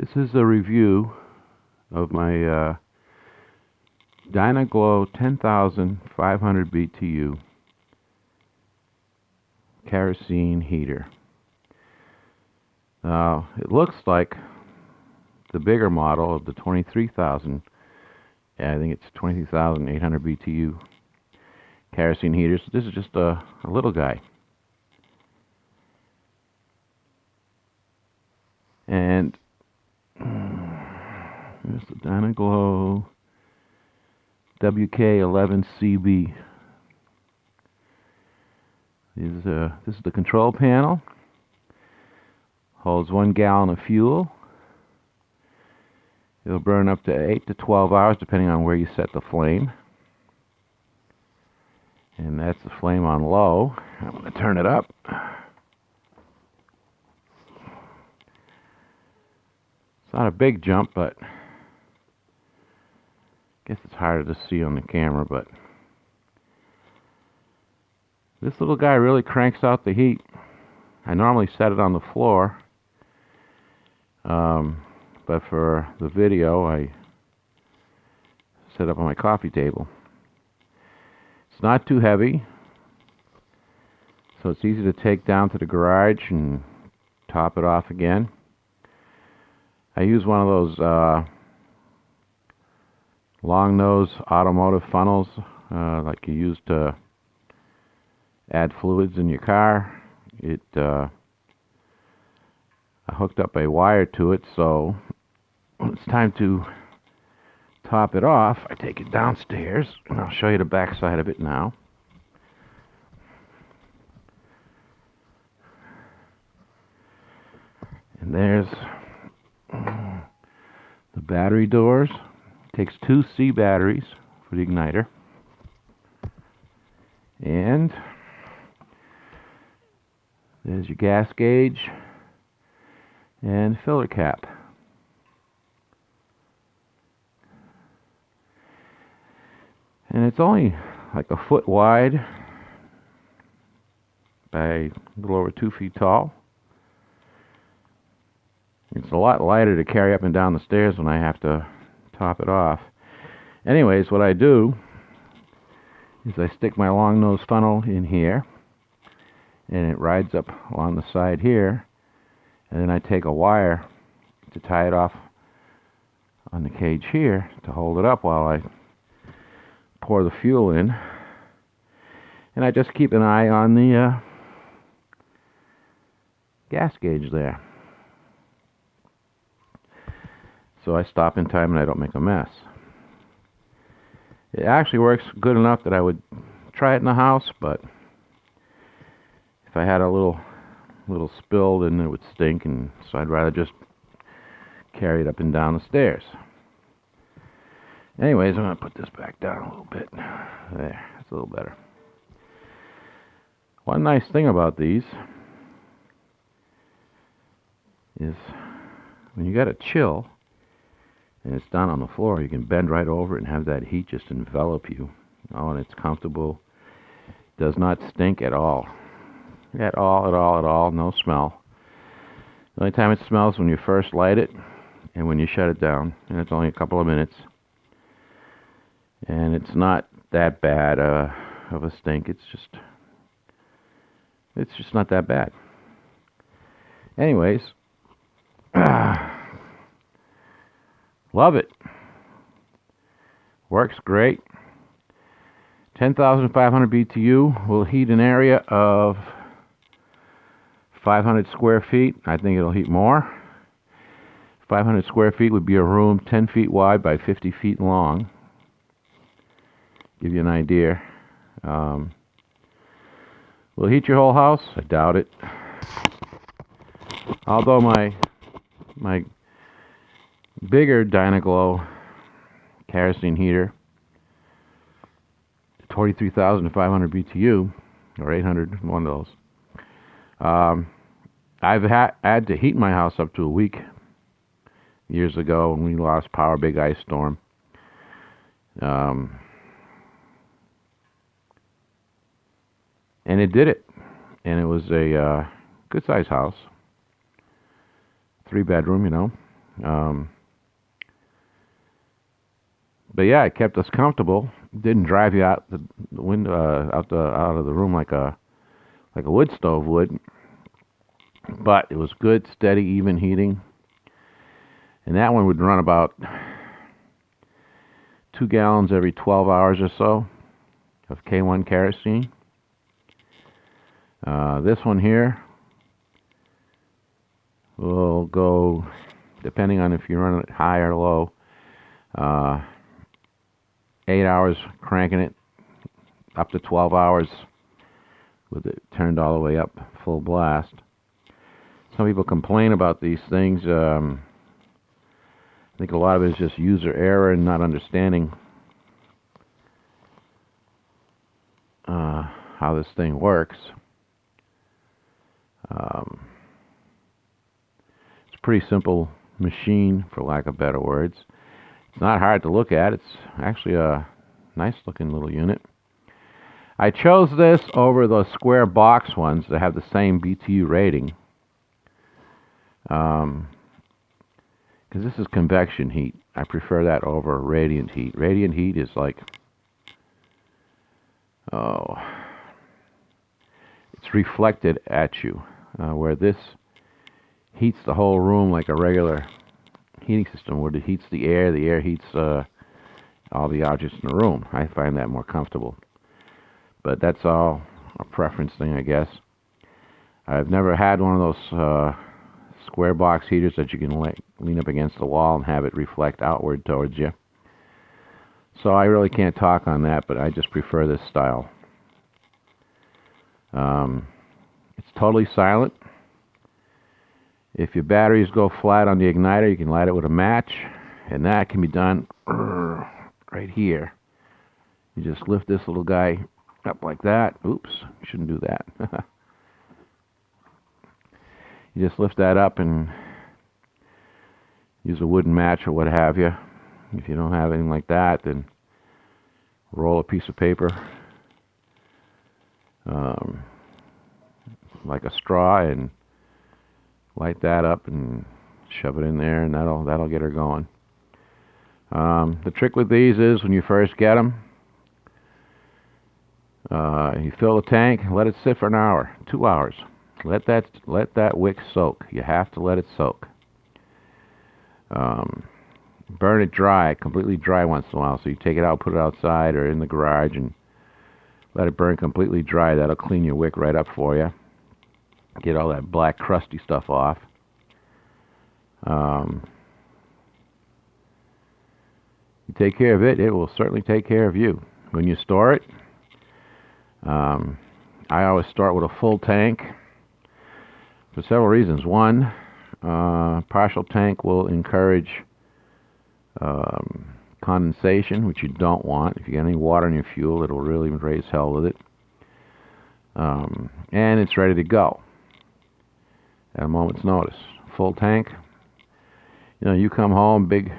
This is a review of my Dyna Glo 10,500 BTU kerosene heater. Now, it looks like the bigger model of the 23,000, I think it's 23,800 BTU kerosene heaters. This is just a little guy. And there's the Dyna Glo WK11CB. This is the control panel. Holds 1 gallon of fuel. It'll burn up to 8 to 12 hours depending on where you set the flame. And that's the flame on low. I'm going to turn it up. It's not a big jump, but I guess it's harder to see on the camera, but this little guy really cranks out the heat. I normally set it on the floor, but for the video I set it up on my coffee table. It's not too heavy, so it's easy to take down to the garage and top it off again. I use one of those long nose automotive funnels like you use to add fluids in your car. I hooked up a wire to it, so when it's time to top it off, I take it downstairs, and I'll show you the back side of it now. And there's the battery doors. It takes 2 C batteries for the igniter. And there's your gas gauge and filler cap. And it's only like a foot wide by a little over 2 feet tall. It's a lot lighter to carry up and down the stairs when I have to top it off. Anyways, what I do is I stick my long nose funnel in here, and it rides up along the side here, and then I take a wire to tie it off on the cage here to hold it up while I pour the fuel in. And I just keep an eye on the gas gauge there, so I stop in time and I don't make a mess. It actually works good enough that I would try it in the house, but if I had a little spill, then it would stink, and so I'd rather just carry it up and down the stairs. Anyways, I'm going to put this back down a little bit. There, that's a little better. One nice thing about these is when you got a chill and it's down on the floor, you can bend right over it and have that heat just envelop you. Oh, and it's comfortable. Does not stink at all. At all. No smell. The only time it smells when you first light it and when you shut it down, and it's only a couple of minutes. And it's not that bad of a stink. It's just not that bad. Anyways, love it. Works great. 10,500 BTU will heat an area of 500 square feet. I think it'll heat more. 500 square feet would be a room 10 feet wide by 50 feet long. Give you an idea. Will it heat your whole house? I doubt it. Although my bigger Dyna Glo kerosene heater, 23,500 BTU, or 800, one of those. I've had to heat my house up to a week years ago when we lost power, big ice storm. And it did it. And it was a good-sized house. 3-bedroom, you know. But yeah, it kept us comfortable. It didn't drive you out the window, out of the room like a wood stove would. But it was good, steady, even heating. And that one would run about 2 gallons every 12 hours or so of K1 kerosene. This one here will go, depending on if you run it high or low, 8 hours cranking it, up to 12 hours with it turned all the way up full blast. Some people complain about these things. I think a lot of it is just user error and not understanding how this thing works. It's a pretty simple machine, for lack of better words. It's not hard to look at. It's actually a nice looking little unit. I chose this over the square box ones that have the same BTU rating. Because this is convection heat. I prefer that over radiant heat. Radiant heat is like, it's reflected at you, where this heats the whole room like a regular heating system would. It heats the air heats all the objects in the room. I find that more comfortable. But that's all a preference thing, I guess. I've never had one of those square box heaters that you can lean up against the wall and have it reflect outward towards you. So I really can't talk on that, but I just prefer this style. It's totally silent. If your batteries go flat on the igniter, you can light it with a match, and that can be done right here. You just lift this little guy up like that. Oops, you shouldn't do that. You just lift that up and use a wooden match or what have you. If you don't have anything like that, then roll a piece of paper like a straw and light that up and shove it in there, and that'll get her going. The trick with these is when you first get them, you fill the tank, let it sit for an hour, 2 hours. Let that wick soak. You have to let it soak. Burn it dry, completely dry once in a while. So you take it out, put it outside or in the garage, and let it burn completely dry. That'll clean your wick right up for you. Get all that black crusty stuff off. You take care of it, it will certainly take care of you. When you store it, I always start with a full tank for several reasons. One, partial tank will encourage condensation, which you don't want. If you get any water in your fuel, it'll really raise hell with it. And it's ready to go at a moment's notice. Full tank. You come home, big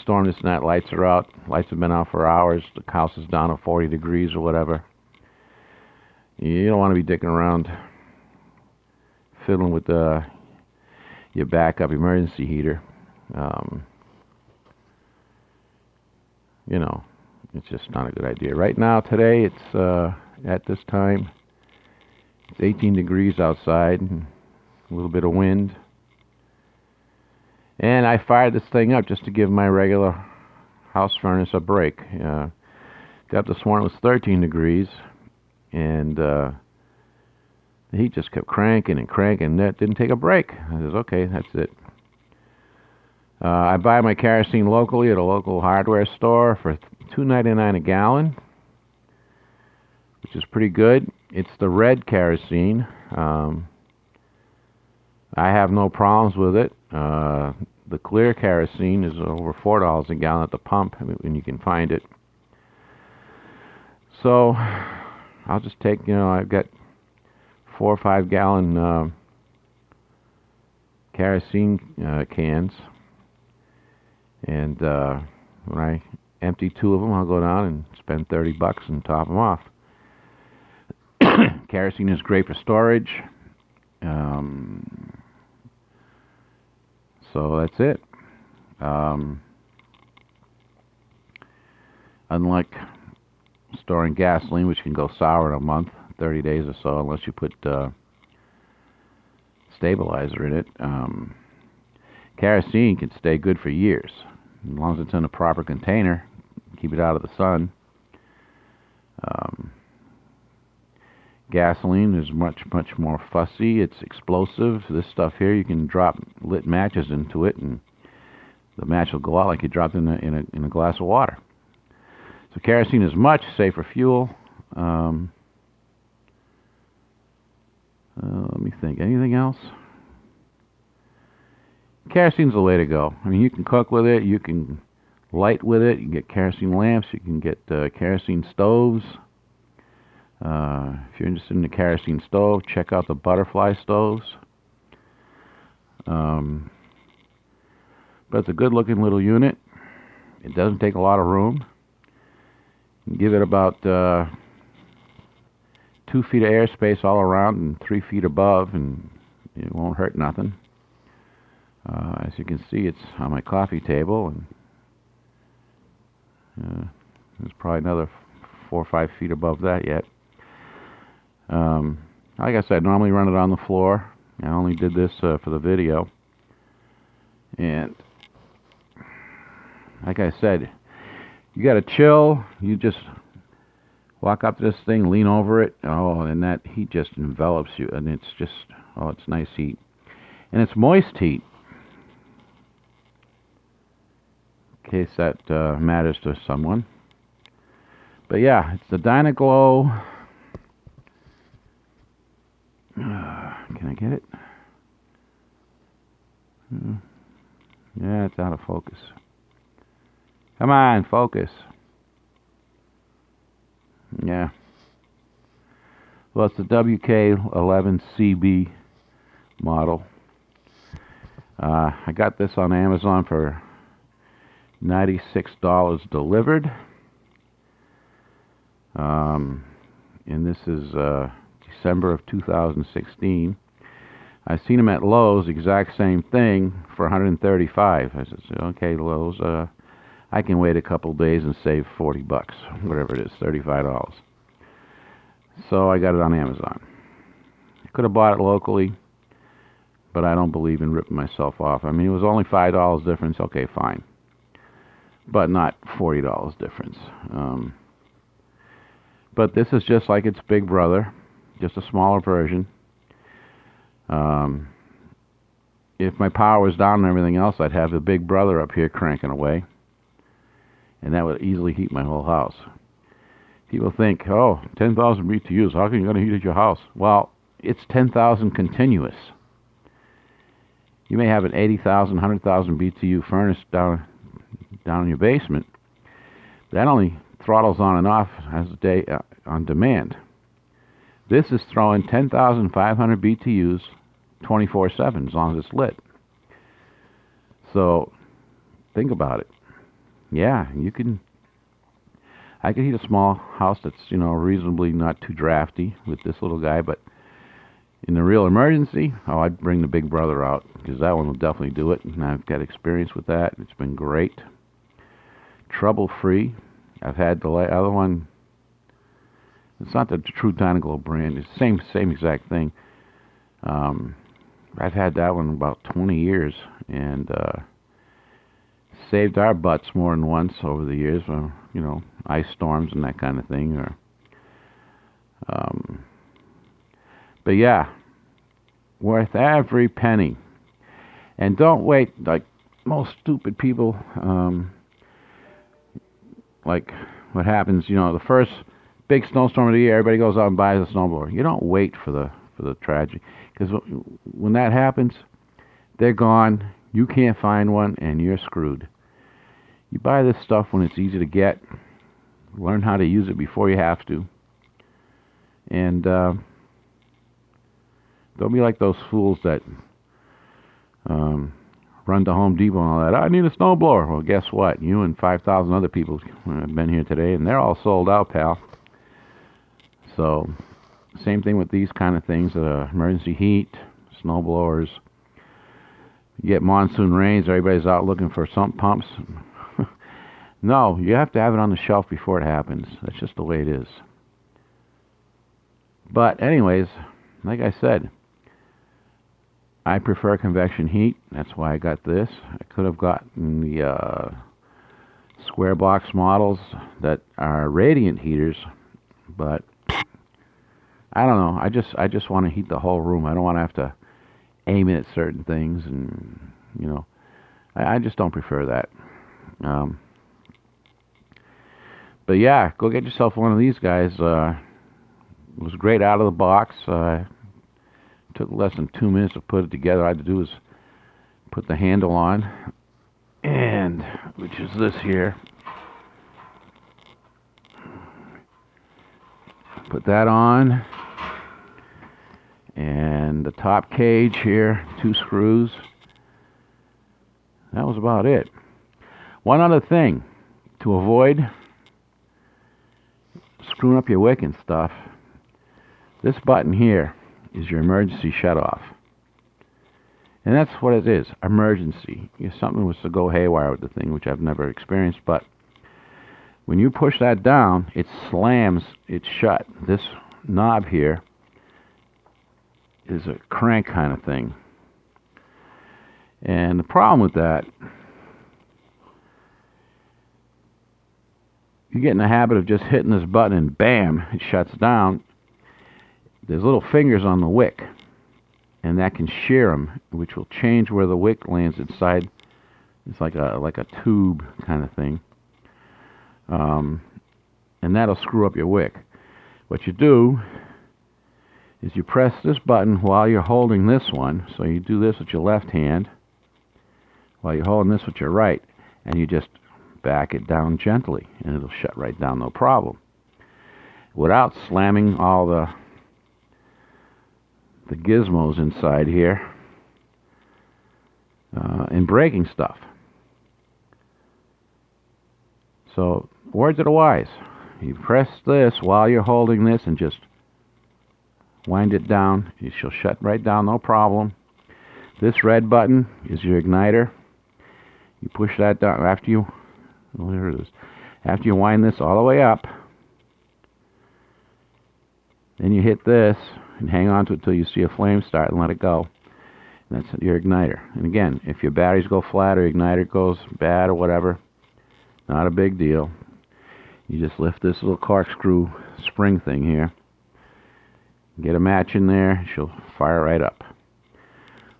storm, this and that, lights are out. Lights have been out for hours. The house is down to 40 degrees or whatever. You don't want to be dicking around fiddling with your backup emergency heater. It's just not a good idea. Right now, today, it's at this time, it's 18 degrees outside, and a little bit of wind. And I fired this thing up just to give my regular house furnace a break. Got this morning, it was 13 degrees, and the heat just kept cranking and cranking, and that didn't take a break. I says, okay, that's it. I buy my kerosene locally at a local hardware store for $2.99 a gallon, which is pretty good. It's the red kerosene. I have no problems with it. The clear kerosene is over $4 a gallon at the pump when you can find it. So I'll just take, I've got 4 or 5 gallon kerosene cans. And when I empty 2 of them, I'll go down and spend $30 and top them off. Kerosene is great for storage. So that's it. Unlike storing gasoline, which can go sour in a month, 30 days or so, unless you put stabilizer in it. Kerosene can stay good for years, as long as it's in a proper container. Keep it out of the sun. Gasoline is much more fussy. It's explosive. This stuff here, you can drop lit matches into it, and the match will go out like you dropped in a glass of water. So kerosene is much safer fuel. Let me think. Anything else? Kerosene's the way to go. I mean, you can cook with it. You can light with it. You can get kerosene lamps. You can get kerosene stoves. If you're interested in the kerosene stove, check out the butterfly stoves. But it's a good-looking little unit. It doesn't take a lot of room. Give it about 2 feet of airspace all around and 3 feet above, and it won't hurt nothing. As you can see, it's on my coffee table, and there's probably another 4 or 5 feet above that yet. Like I said, normally run it on the floor. I only did this for the video. And like I said, you got to chill. You just walk up to this thing, lean over it. Oh, and that heat just envelops you. And it's just, oh, it's nice heat. And it's moist heat. In case that matters to someone. But yeah, it's the Dyna Glo. Can I get it? Yeah, it's out of focus. Come on, focus. Yeah. Well, it's the WK11CB model. I got this on Amazon for $96 delivered. And this is December of 2016. I've seen them at Lowe's, exact same thing, for $135. I said, okay, Lowe's, I can wait a couple days and save $40, whatever it is, $35. So I got it on Amazon. I could have bought it locally, but I don't believe in ripping myself off. I mean, it was only $5 difference. Okay, fine. But not $40 difference. But this is just like its big brother, just a smaller version. If my power was down and everything else, I'd have the big brother up here cranking away. And that would easily heat my whole house. People think, oh, 10,000 BTUs, how can you going to heat at your house? Well, it's 10,000 continuous. You may have an 80,000, 100,000 BTU furnace down in your basement. That only throttles on and off as the day on demand. This is throwing 10,500 BTUs 24/7 as long as it's lit. So think about it. Yeah, I could heat a small house that's, reasonably not too drafty with this little guy, but in the real emergency, I'd bring the big brother out, because that one will definitely do it, and I've got experience with that. It's been great. Trouble-free. I've had the other one. It's not the true Dyna Glo brand. It's the same exact thing. I've had that one about 20 years, and saved our butts more than once over the years. Ice storms and that kind of thing. But yeah, worth every penny. And don't wait like most stupid people. Like what happens, the first big snowstorm of the year, everybody goes out and buys a snowblower. You don't wait for the tragedy, because when that happens, they're gone. You can't find one, and you're screwed. You buy this stuff when it's easy to get. Learn how to use it before you have to. And don't be like those fools that run to Home Depot and all that. I need a snowblower. Well, guess what? You and 5,000 other people have been here today, and they're all sold out, pal. So, same thing with these kind of things, emergency heat, snowblowers. You get monsoon rains, everybody's out looking for sump pumps. No, you have to have it on the shelf before it happens. That's just the way it is. But anyways, like I said, I prefer convection heat. That's why I got this. I could have gotten the square box models that are radiant heaters, but I don't know. I just want to heat the whole room. I don't want to have to aim it at certain things, and I just don't prefer that. But yeah, go get yourself one of these guys. It was great out of the box. Took less than 2 minutes to put it together. All I had to do was put the handle on, and which is this here. Put that on, and the top cage here, 2 screws. That was about it. One other thing to avoid screwing up your wick and stuff, this button here is your emergency shutoff. And that's what it is, emergency. If something was to go haywire with the thing, which I've never experienced, but when you push that down, it slams it shut. This knob here is a crank kind of thing. And the problem with that, you get in the habit of just hitting this button and bam, it shuts down. There's little fingers on the wick, and that can shear them, which will change where the wick lands inside. It's like a tube kind of thing, and that'll screw up your wick. What you do is you press this button while you're holding this one. So you do this with your left hand while you're holding this with your right, and you just back it down gently, and it'll shut right down, no problem, without slamming all the gizmos inside here and breaking stuff. So, words of the wise. You press this while you're holding this and just wind it down. It shall shut right down, no problem. This red button is your igniter. You push that down after you, oh, there it is. After you wind this all the way up, then you hit this and hang on to it until you see a flame start and let it go. And that's your igniter. And again, if your batteries go flat or your igniter goes bad or whatever, not a big deal. You just lift this little corkscrew spring thing here, get a match in there, she'll fire right up.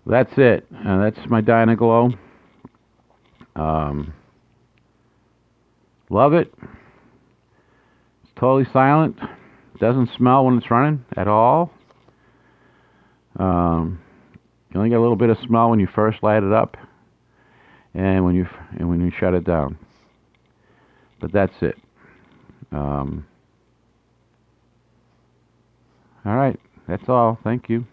That's it. That's my Dyna Glo. Love it. It's totally silent. Doesn't smell when it's running at all. You only get a little bit of smell when you first light it up, and when you shut it down. But that's it. All right, that's all. Thank you.